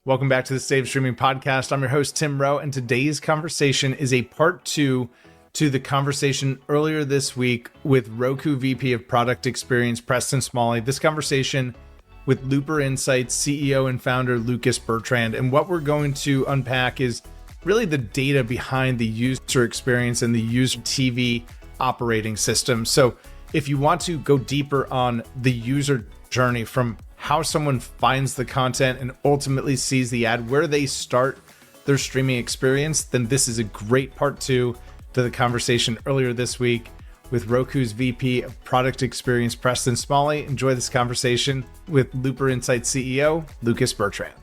Welcome back to the Save Streaming Podcast. I'm your host, Tim Rowe, and today's conversation is a part two to the conversation earlier this week with Roku VP of Product Experience, Preston Smalley. This conversation with Looper Insights CEO and founder Lucas Bertrand. And what we're going to unpack is really the data behind the user experience and the user TV operating system. So if you want to go deeper on the user journey from how someone finds the content and ultimately sees the ad, where they start their streaming experience, then this is a great part two to the conversation earlier this week with Roku's VP of Product Experience, Preston Smalley. Enjoy this conversation with Looper Insights CEO, Lucas Bertrand.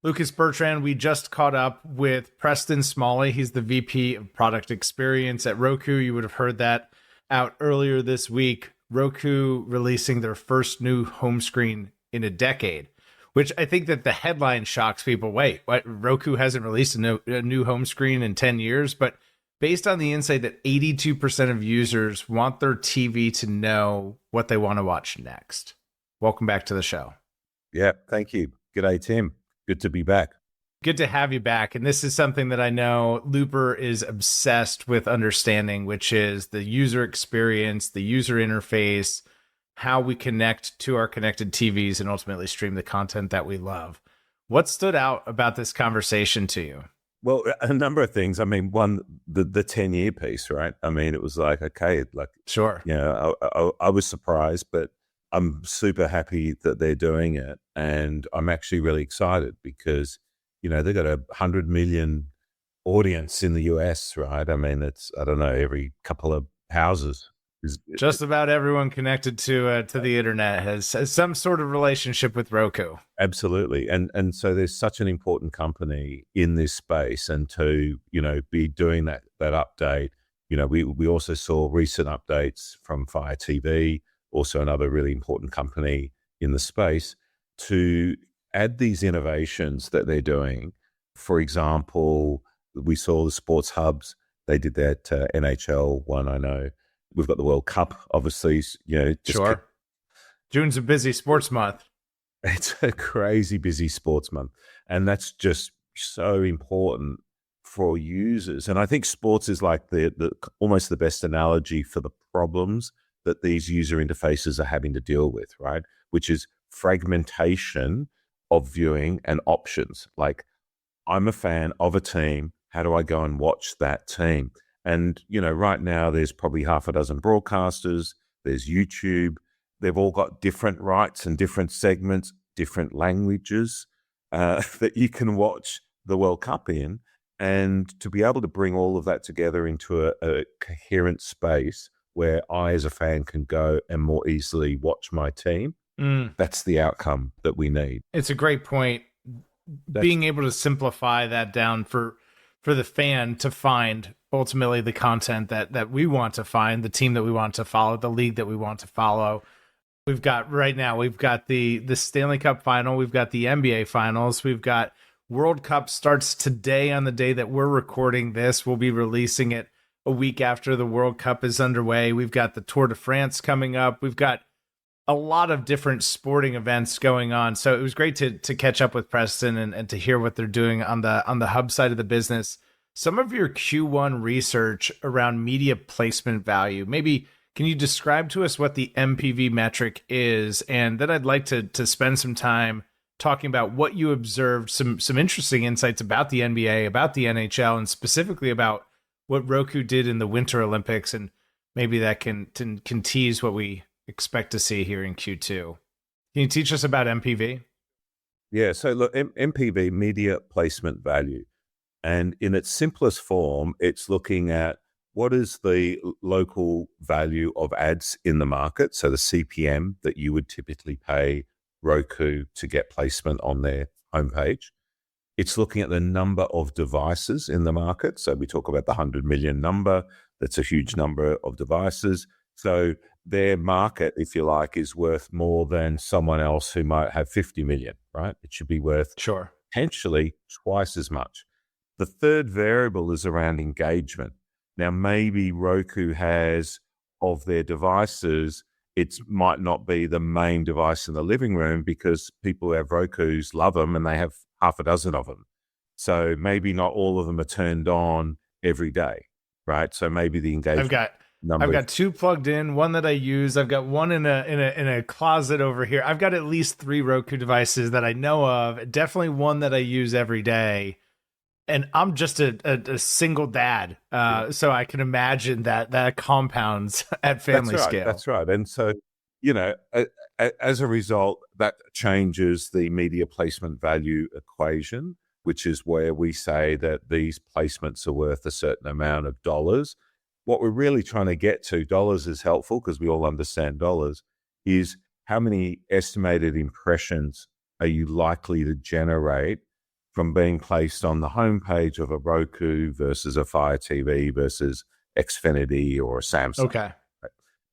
Lucas Bertrand, we just caught up with Preston Smalley. He's the VP of Product Experience at Roku. You would have heard that out earlier this week. Roku releasing their first new home screen in a decade, which I think that the headline shocks people. Wait, what? Roku hasn't released a new home screen in 10 years? But based on the insight that 82% of users want their TV to know what they want to watch next. Welcome back to the show. Yeah, thank you. G'day, Tim. Good to be back. Good to have you back. And this is something that I know Looper is obsessed with understanding, which is the user experience, the user interface, how we connect to our connected TVs and ultimately stream the content that we love. What stood out about this conversation to you? Well, a number of things. I mean, one, the 10-year piece, right? I mean, it was like, okay, like, sure. Yeah, I was surprised, but I'm super happy that they're doing it. And I'm actually really excited because, you know, they've got 100 million audience in the US, right? I mean, it's, I don't know, every couple of houses. Just about everyone connected to the internet has some sort of relationship with Roku. Absolutely. And so there's such an important company in this space, and to, you know, be doing that update. You know, we also saw recent updates from Fire TV, also another really important company in the space, to add these innovations that they're doing. For example, we saw the sports hubs. They did that NHL one, I know. We've got the World Cup, obviously. You know, sure. June's a busy sports month. It's a crazy busy sports month. And that's just so important for users. And I think sports is like the almost the best analogy for the problems that these user interfaces are having to deal with, right? Which is fragmentation of viewing and options. Like, I'm a fan of a team. How do I go and watch that team? And, you know, right now there's probably half a dozen broadcasters. There's YouTube. They've all got different rights and different segments, different languages that you can watch the World Cup in. And to be able to bring all of that together into a coherent space where I, as a fan, can go and more easily watch my team. That's the outcome that we need. It's a great point. Being able to simplify that down for the fan to find ultimately the content that we want to find, the team that we want to follow, the league that we want to follow. We've got the Stanley Cup final. We've got the NBA finals. We've got World Cup starts today on the day that we're recording this. We'll be releasing it a week after the World Cup is underway. We've got the Tour de France coming up. We've got a lot of different sporting events going on. So it was great to catch up with Preston and to hear what they're doing on the hub side of the business. Some of your Q1 research around media placement value. Maybe can you describe to us what the MPV metric is? And then I'd like to spend some time talking about what you observed, some interesting insights about the NBA, about the NHL, and specifically about what Roku did in the Winter Olympics, and maybe that can tease what we expect to see here in Q2. Can you teach us about MPV? Yeah, so look, MPV, media placement value. And in its simplest form, it's looking at what is the local value of ads in the market, so the CPM that you would typically pay Roku to get placement on their homepage. It's looking at the number of devices in the market. So we talk about the 100 million number. That's a huge number of devices. So their market, if you like, is worth more than someone else who might have 50 million, right? It should be worth potentially twice as much. The third variable is around engagement. Now, maybe Roku has of their devices, it might not be the main device in the living room because people who have Rokus love them and they have half a dozen of them. So maybe not all of them are turned on every day, right? So maybe the engagement I've got two plugged in, one that I use. I've got one in a closet over here. I've got at least 3 Roku devices that I know of. Definitely one that I use every day. And I'm just a single dad, so I can imagine that compounds at family scale. That's right. And so, as a result, that changes the media placement value equation, which is where we say that these placements are worth a certain amount of dollars. What we're really trying to get to, dollars is helpful because we all understand dollars, is how many estimated impressions are you likely to generate from being placed on the homepage of a Roku versus a Fire TV versus Xfinity or a Samsung. Okay.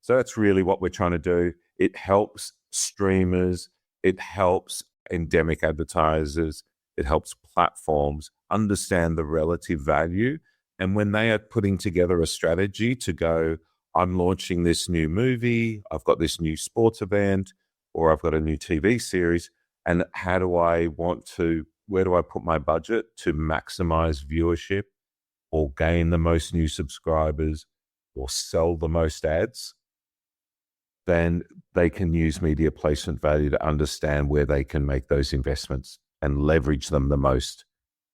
So that's really what we're trying to do. It helps streamers, it helps endemic advertisers, it helps platforms understand the relative value. And when they are putting together a strategy to go, I'm launching this new movie, I've got this new sports event, or I've got a new TV series, and where do I put my budget to maximize viewership or gain the most new subscribers or sell the most ads? Then they can use media placement value to understand where they can make those investments and leverage them the most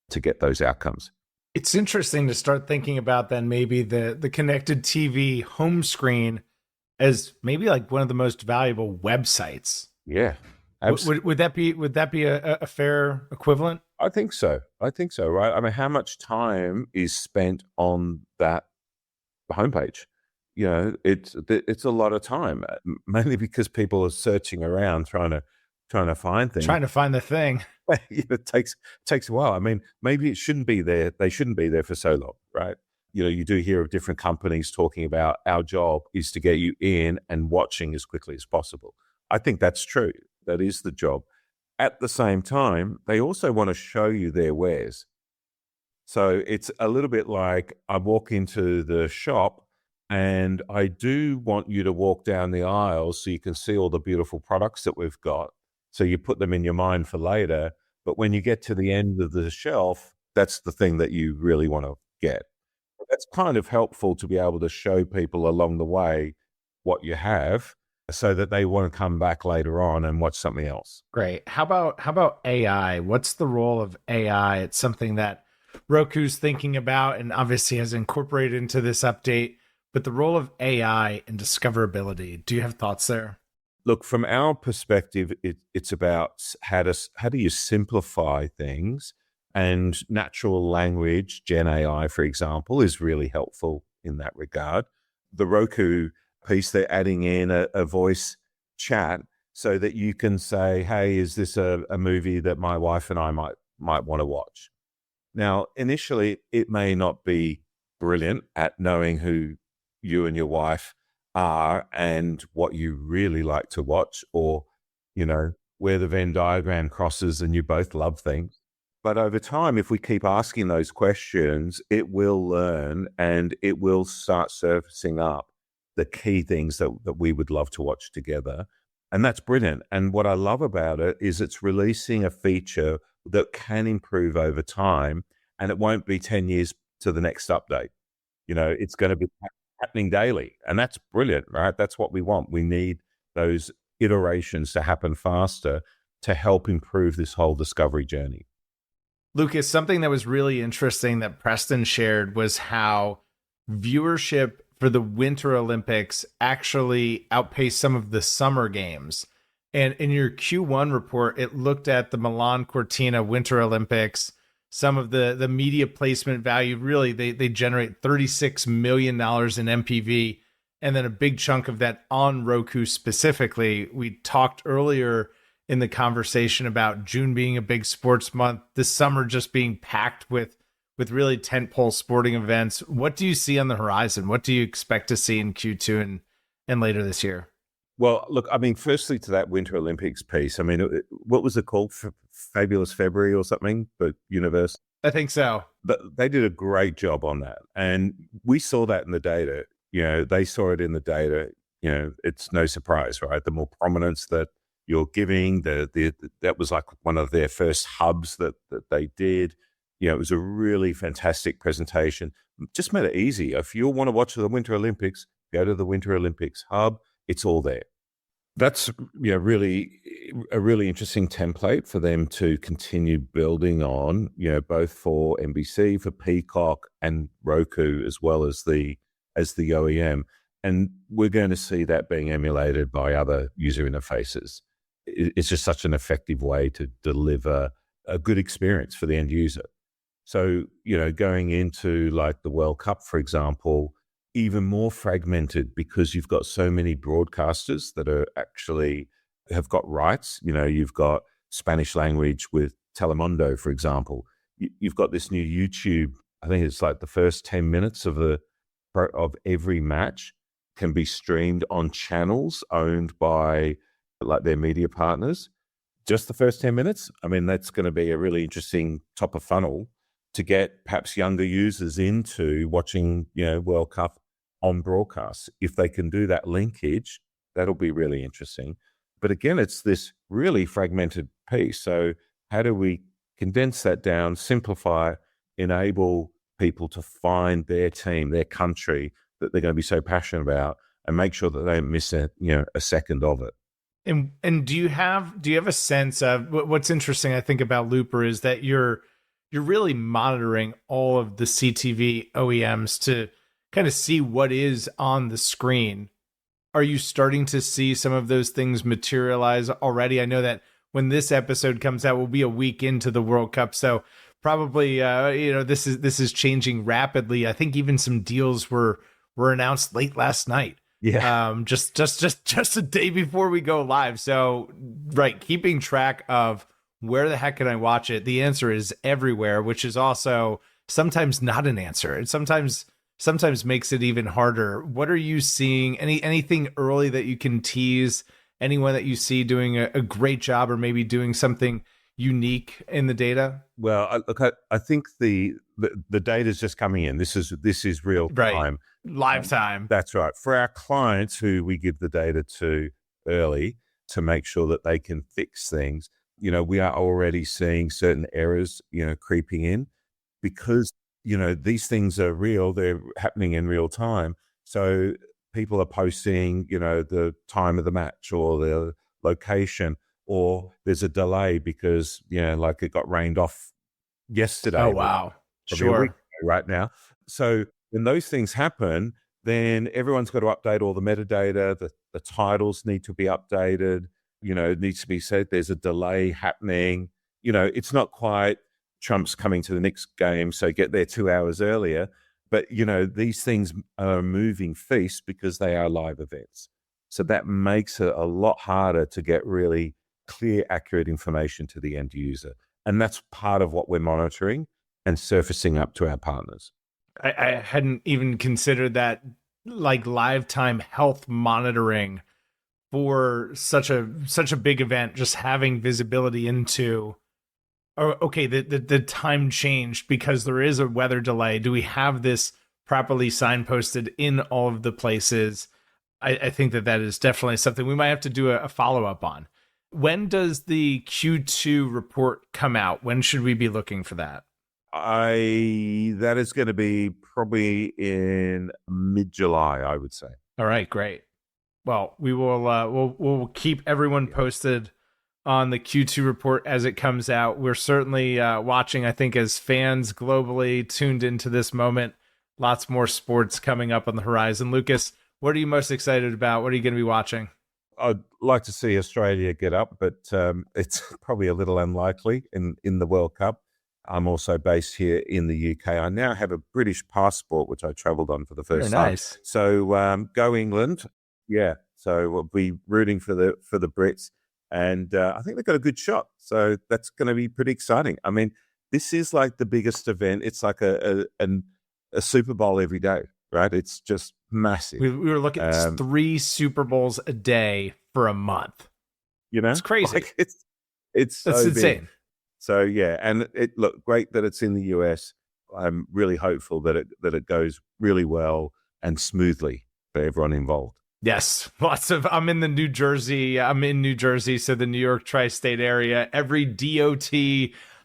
to get those outcomes. It's interesting to start thinking about then maybe the connected TV home screen as maybe like one of the most valuable websites. Yeah. Would that be a fair equivalent? I think so, right? I mean, how much time is spent on that homepage? It's a lot of time, mainly because people are searching around trying to find things. Trying to find the thing. It takes a while. I mean, maybe it shouldn't be there. They shouldn't be there for so long, right? You do hear of different companies talking about our job is to get you in and watching as quickly as possible. I think that's true. That is the job. At the same time, they also want to show you their wares. So it's a little bit like I walk into the shop and I do want you to walk down the aisles so you can see all the beautiful products that we've got. So you put them in your mind for later. But when you get to the end of the shelf, that's the thing that you really want to get. That's kind of helpful to be able to show people along the way what you have so that they want to come back later on and watch something else. Great. How about AI? What's the role of AI? It's something that Roku's thinking about and obviously has incorporated into this update, but the role of AI in discoverability. Do you have thoughts there? Look, from our perspective, it's about how do you simplify things, and natural language, Gen AI, for example, is really helpful in that regard. The Roku piece, they're adding in a voice chat so that you can say, hey, is this a movie that my wife and I might want to watch? Now, initially, it may not be brilliant at knowing who you and your wife are and what you really like to watch, or, where the Venn diagram crosses and you both love things. But over time, if we keep asking those questions, it will learn and it will start surfacing up the key things that we would love to watch together. And that's brilliant. And what I love about it is it's releasing a feature that can improve over time, and it won't be 10 years to the next update. It's going to be happening daily. And that's brilliant, right? That's what we want. We need those iterations to happen faster to help improve this whole discovery journey. Lucas, something that was really interesting that Preston shared was how viewership for the Winter Olympics actually outpaced some of the summer games. And in your Q1 report, it looked at the Milan-Cortina Winter Olympics, some of the media placement value. Really, they generate $36 million in MPV, and then a big chunk of that on Roku specifically. We talked earlier in the conversation about June being a big sports month, this summer just being packed with really tentpole sporting events. What do you see on the horizon? What do you expect to see in Q2 and later this year? Well, look, I mean, firstly to that Winter Olympics piece, I mean, what was it called? Fabulous February or something, but Universal? I think so. But they did a great job on that. And we saw that in the data. They saw it in the data. It's no surprise, right? The more prominence that you're giving, that was like one of their first hubs that they did. It was a really fantastic presentation. Just made it easy. If you want to watch the Winter Olympics, go to the Winter Olympics hub. It's all there. That's really a really interesting template for them to continue building on, both for NBC, for Peacock and Roku, as well as the OEM. And we're going to see that being emulated by other user interfaces. It's just such an effective way to deliver a good experience for the end user. So, going into like the World Cup, for example, even more fragmented because you've got so many broadcasters that are actually have got rights. You've got Spanish language with Telemundo, for example. You've got this new YouTube. I think it's like the first 10 minutes of every match can be streamed on channels owned by like their media partners. Just the first 10 minutes. I mean, that's going to be a really interesting top of funnel to get perhaps younger users into watching, World Cup on broadcast. If they can do that linkage, that'll be really interesting. But again, it's this really fragmented piece. So how do we condense that down, simplify, enable people to find their team, their country that they're going to be so passionate about, and make sure that they don't miss a second of it. And do you have a sense of what's interesting? I think about Looper is that you're really monitoring all of the CTV OEMs to kind of see what is on the screen. Are you starting to see some of those things materialize already? I know that when this episode comes out, we'll be a week into the World Cup, so probably this is changing rapidly. I think even some deals were announced late last night. Yeah. Just a day before we go live. So, right, keeping track of where the heck can I watch it? The answer is everywhere, which is also sometimes not an answer. It sometimes makes it even harder. What are you seeing? Anything early that you can tease? Anyone that you see doing a great job or maybe doing something unique in the data? Well, I think the data is just coming in. This is real time. Right. Live time. That's right. For our clients who we give the data to early to make sure that they can fix things, we are already seeing certain errors, creeping in because, these things are real. They're happening in real time. So people are posting, the time of the match or the location, or there's a delay because, like it got rained off yesterday. Oh, wow. Sure. A week ago right now. So when those things happen, then everyone's got to update all the metadata. The titles need to be updated. It needs to be said there's a delay happening. It's not quite Trump's coming to the Knicks game, so get there 2 hours earlier. But, these things are moving feast because they are live events. So that makes it a lot harder to get really clear, accurate information to the end user. And that's part of what we're monitoring and surfacing up to our partners. I hadn't even considered that, like live time health monitoring for such a big event, just having visibility into, okay, the time changed because there is a weather delay. Do we have this properly signposted in all of the places? I think that is definitely something we might have to do a follow-up on. When does the Q2 report come out? When should we be looking for that? That is going to be probably in mid-July, I would say. All right, great. Well, we will we'll keep everyone posted on the Q2 report as it comes out. We're certainly watching, I think, as fans globally tuned into this moment. Lots more sports coming up on the horizon. Lucas, what are you most excited about? What are you going to be watching? I'd like to see Australia get up, but it's probably a little unlikely in the World Cup. I'm also based here in the UK. I now have a British passport, which I travelled on for the first time. Nice. So go England. Yeah. So we'll be rooting for the Brits. And I think they've got a good shot. So that's going to be pretty exciting. I mean, this is like the biggest event. It's like a Super Bowl every day, right? It's just massive. We were looking at 3 Super Bowls a day for a month. It's crazy. Like it's so That's insane. Big. So yeah, and it great that it's in the US. I'm really hopeful that it goes really well. and smoothly for everyone involved. Yes, I'm in New Jersey, so the New York tri-state area. Every DOT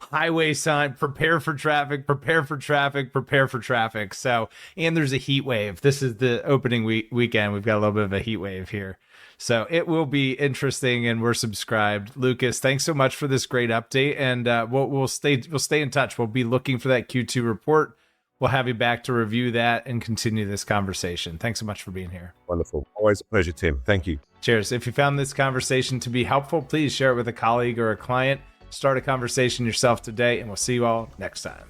highway sign, prepare for traffic, prepare for traffic, prepare for traffic. So, and there's a heat wave. This is the opening weekend. We've got a little bit of a heat wave here. So it will be interesting, and we're subscribed. Lucas, thanks so much for this great update, and we'll stay in touch. We'll be looking for that Q2 report. We'll have you back to review that and continue this conversation. Thanks so much for being here. Wonderful. Always a pleasure, Tim. Thank you. Cheers. If you found this conversation to be helpful, please share it with a colleague or a client. Start a conversation yourself today, and we'll see you all next time.